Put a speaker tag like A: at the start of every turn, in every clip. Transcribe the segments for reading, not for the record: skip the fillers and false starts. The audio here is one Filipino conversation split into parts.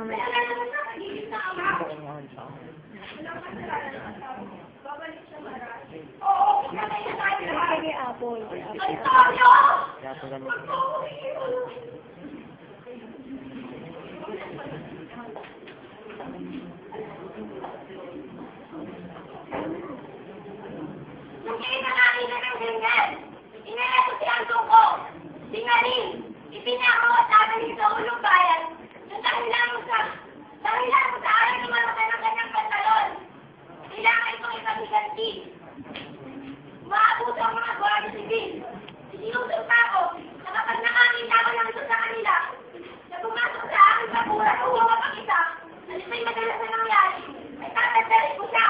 A: may... Kay Apple.
B: Nung kinakakita ng ganyan, inalato si Antong ko, singaling, ipinako at tabaling sa ulong bayan, yung dahilan mo sa akin lumalaki ng kanyang pantalon. Kailangan itong ikabiganti. Maabot ang mga Guardia Civil. Sinusot pa ako, na kapag nakakita ko ng ito sa kanila, na pumasok sa akin sa buwan o mapakita, ano may madalas na nangyari, ay tatadarin ko siya.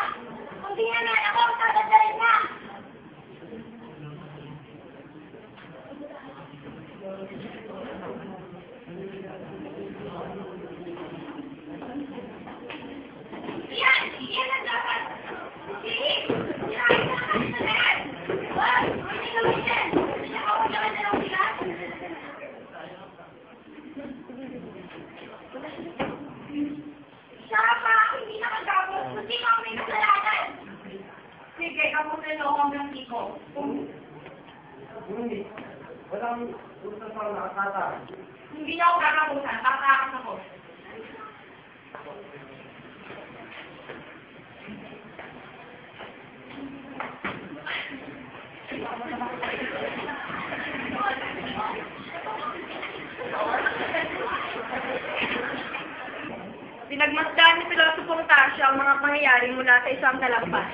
B: Kung di na nga ako, tatadarin na. Yan ang dapat. Sige, yan ang dapat. Wag, hindi gawin yan. Nakawag naman na lang sila. Saka, hindi nakatapos. Hindi ako may kasalanan. Sige, kamutin ako hanggang iko.
C: Hindi. Walang usap sa nakakata.
B: Hindi niya ako kakamutan. Tatakas ako. Pinagmasdan ni Pilosopong Tasya ang mga pangyayari mula sa isang talampas.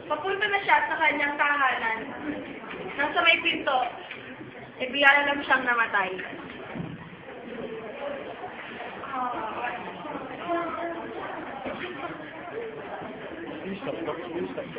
B: Papunta na siya sa kanyang tahanan. Nang sa may pinto, bigla lang siyang namatay.
C: Stop.